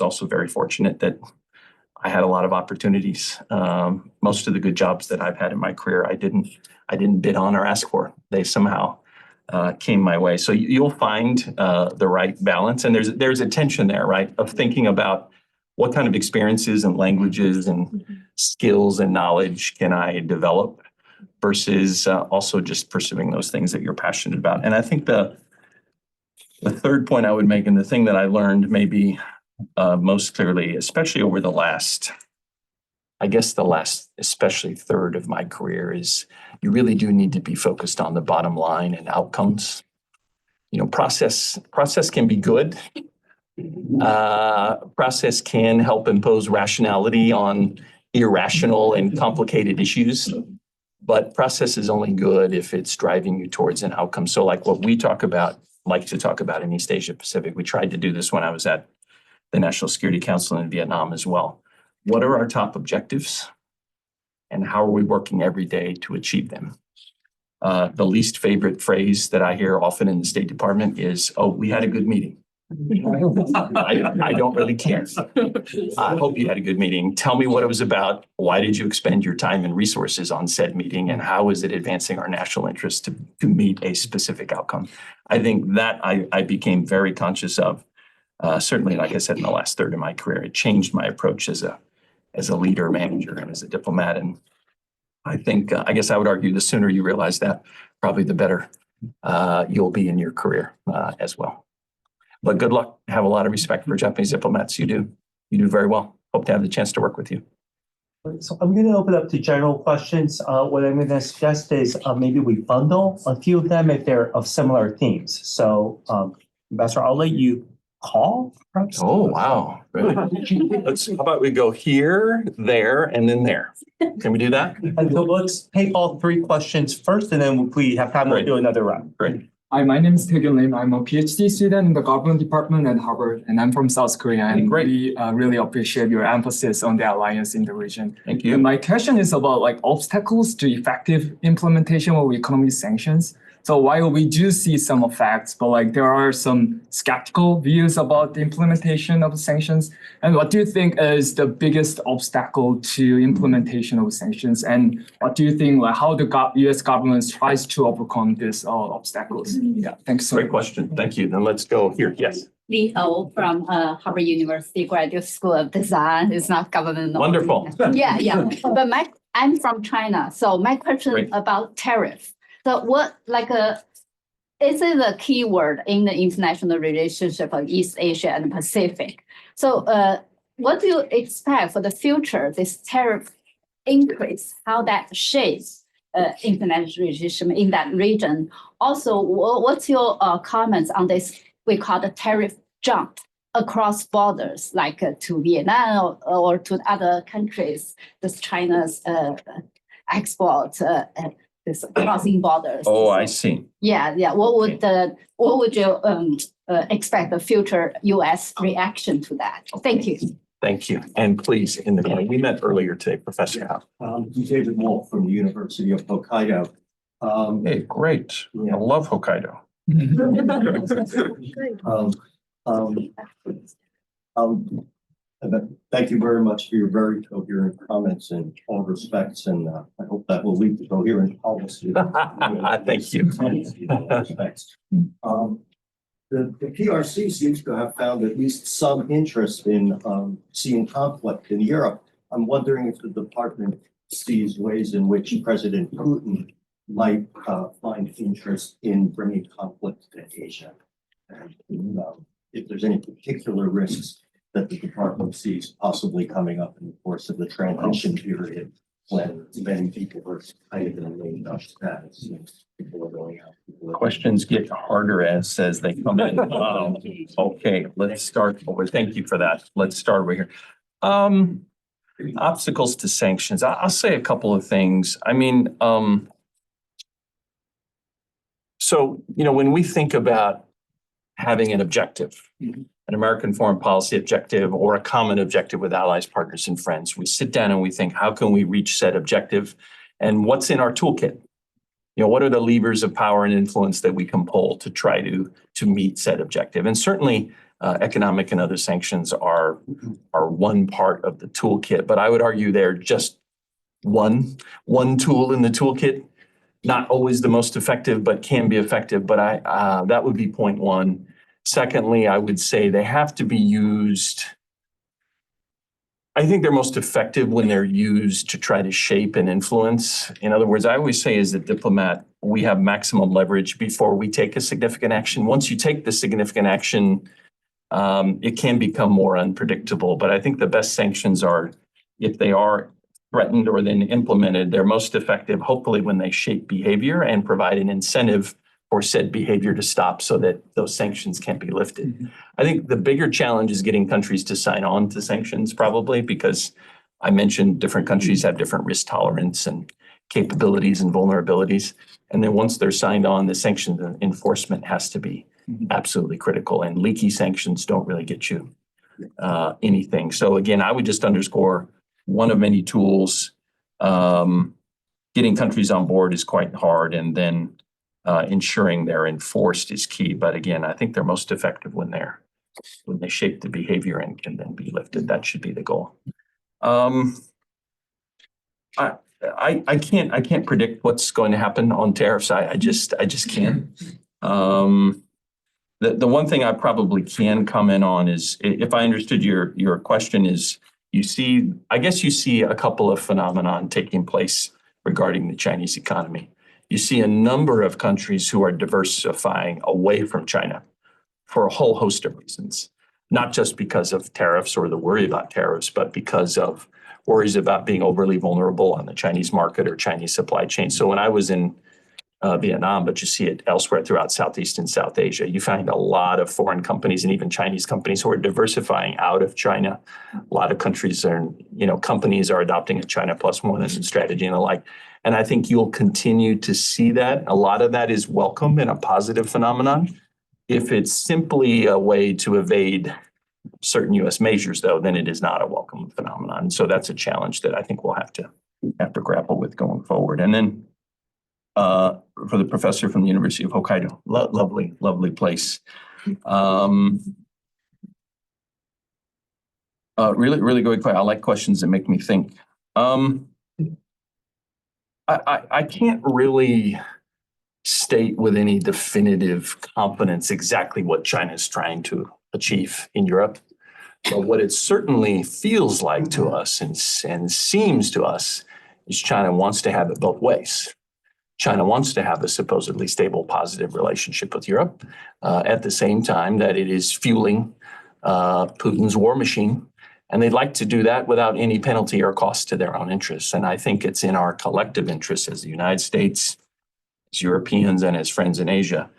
also very fortunate that I had a lot of opportunities. Most of the good jobs that I've had in my career, I didn't bid on or ask for. They somehow came my way. So you'll find the right balance. And there's a tension there, right? Of thinking about what kind of experiences and languages and skills and knowledge can I develop versus also just pursuing those things that you're passionate about. And I think the third point I would make, and the thing that I learned maybe most clearly, especially over the last especially third of my career, is you really do need to be focused on the bottom line and outcomes. Process can be good. Process can help impose rationality on irrational and complicated issues. But process is only good if it's driving you towards an outcome. So like what we like to talk about in East Asia Pacific, we tried to do this when I was at the National Security Council in Vietnam as well. What are our top objectives? And how are we working every day to achieve them? The least favorite phrase that I hear often in the State Department is, "Oh, we had a good meeting." I don't really care. I hope you had a good meeting. Tell me what it was about. Why did you expend your time and resources on said meeting? And how is it advancing our national interest to meet a specific outcome? I think that I became very conscious of, certainly, like I said, in the last third of my career. It changed my approach as a leader, manager, and as a diplomat. And I think, I guess I would argue the sooner you realize that, probably the better you'll be in your career as well. But good luck. I have a lot of respect for Japanese diplomats. You do very well. Hope to have the chance to work with you. So I'm going to open up to general questions. What I'm going to suggest is maybe we bundle a few of them if they're of similar themes. So, Ambassador, I'll let you call. Perhaps. Oh, wow. How about we go here, there, and then there? Can we do that? And so let's take all three questions first, and then if we have time, we'll do another round. Great. Hi, my name is Taegyun Lim. I'm a PhD student in the government department at Harvard, and I'm from South Korea. And Great. we really appreciate your emphasis on the alliance in the region. Thank And you. my question is about obstacles to effective implementation of economic sanctions. So while we do see some effects, but there are some skeptical views about the implementation of sanctions. And what do you think is the biggest obstacle to implementation of sanctions? And what do you think, how the U.S. government tries to overcome these obstacles? Yeah, thanks so much. Great question. Thank you. Then let's go here. Yes. Li Ho from Harvard University Graduate School of Design. It's not government. Wonderful. Yeah. But my I'm from China, so my question Great. about tariff. So what, is it a key word in the international relationship of East Asia and Pacific? So what do you expect for the future, this tariff increase, how that shapes international relationship in that region? Also, what's your comments on this, we call the tariff jump across borders, like to Vietnam or to other countries, this China's export, this crossing borders. Oh, I see. Yeah. What would you expect the future U.S. reaction to that? Thank you. Thank you. And please, in the corner, we met earlier today, Professor Howe. I'm David Wolf from the University of Hokkaido. Hey, great. I love Hokkaido. Thank you very much for your very coherent comments in all respects, and I hope that will lead to coherent policy. Thank you. In all respects. The PRC seems to have found at least some interest in seeing conflict in Europe. I'm wondering if the department sees ways in which President Putin might find interest in bringing conflict to Asia. And if there's any particular risks that the department sees possibly coming up in the course of the transition period when many people are kind of in a lame duck status. People are going out. Questions get harder as they come in. Okay, let's start over. Thank you for that. Let's start over here. Obstacles to sanctions. I'll say a couple of things. I mean, so, when we think about having an objective, an American foreign policy objective or a common objective with allies, partners, and friends, we sit down and we think, how can we reach said objective? And what's in our toolkit? What are the levers of power and influence that we can pull to try to meet said objective? And certainly economic and other sanctions are one part of the toolkit, but I would argue they're just one tool in the toolkit. Not always the most effective, but can be effective. But that would be point one. Secondly, I would say they have to be used. I think they're most effective when they're used to try to shape and influence. In other words, I always say as a diplomat, we have maximum leverage before we take a significant action. Once you take the significant action, it can become more unpredictable. But I think the best sanctions are, if they are threatened or then implemented, they're most effective, hopefully, when they shape behavior and provide an incentive for said behavior to stop so that those sanctions can't be lifted. I think the bigger challenge is getting countries to sign on to sanctions, probably, because I mentioned different countries have different risk tolerance and capabilities and vulnerabilities. And then once they're signed on, the sanctions enforcement has to be absolutely critical. And leaky sanctions don't really get you anything. So again, I would just underscore one of many tools. Getting countries on board is quite hard, and then ensuring they're enforced is key. But again, I think they're most effective when they shape the behavior and can then be lifted. That should be the goal. I can't predict what's going to happen on tariffs. I just can't. The one thing I probably can comment on is, if I understood your question, is you see a couple of phenomenon taking place regarding the Chinese economy. You see a number of countries who are diversifying away from China for a whole host of reasons, not just because of tariffs or the worry about tariffs, but because of worries about being overly vulnerable on the Chinese market or Chinese supply chain. So when I was in Vietnam, but you see it elsewhere throughout Southeast and South Asia, you find a lot of foreign companies and even Chinese companies who are diversifying out of China. A lot of countries companies are adopting a China plus one strategy and the like. And I think you'll continue to see that. A lot of that is welcome and a positive phenomenon. If it's simply a way to evade certain U.S. measures, though, then it is not a welcome phenomenon. So that's a challenge that I think we'll have to grapple with going forward. And then for the professor from the University of Hokkaido, lovely place. Really good question. I like questions that make me think. I can't really state with any definitive confidence exactly what China is trying to achieve in Europe. But what it certainly feels like to us and seems to us is China wants to have it both ways. China wants to have a supposedly stable, positive relationship with Europe, at the same time that it is fueling Putin's war machine. And they'd like to do that without any penalty or cost to their own interests. And I think it's in our collective interest as the United States, as Europeans, and as friends in Asia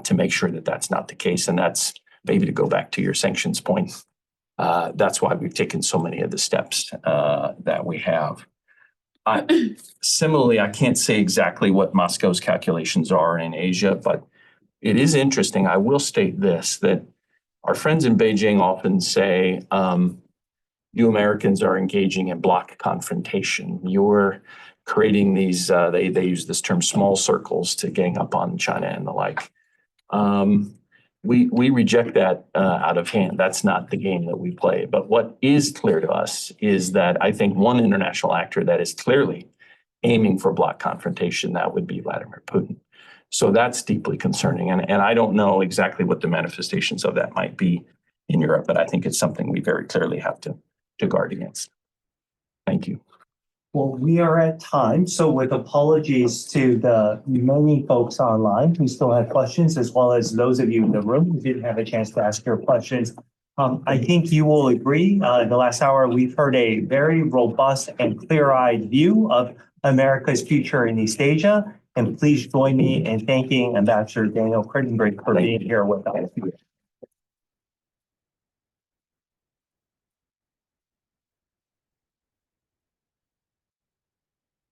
to make sure that that's not the case. And that's maybe to go back to your sanctions point. That's why we've taken so many of the steps that we have. Similarly, I can't say exactly what Moscow's calculations are in Asia, but it is interesting. I will state this, that our friends in Beijing often say, you Americans are engaging in bloc confrontation. You're creating these, they use this term, small circles to gang up on China and the like. We reject that out of hand. That's not the game that we play. But what is clear to us is that I think one international actor that is clearly aiming for bloc confrontation, that would be Vladimir Putin. So that's deeply concerning. And I don't know exactly what the manifestations of that might be in Europe, but I think it's something we very clearly have to guard against. Thank you. Well, we are at time, so with apologies to the many folks online who still have questions, as well as those of you in the room who didn't have a chance to ask your questions. I think you will agree, in the last hour, we've heard a very robust and clear-eyed view of America's future in East Asia. And please join me in thanking Ambassador Daniel Kritenbrink for being here with us.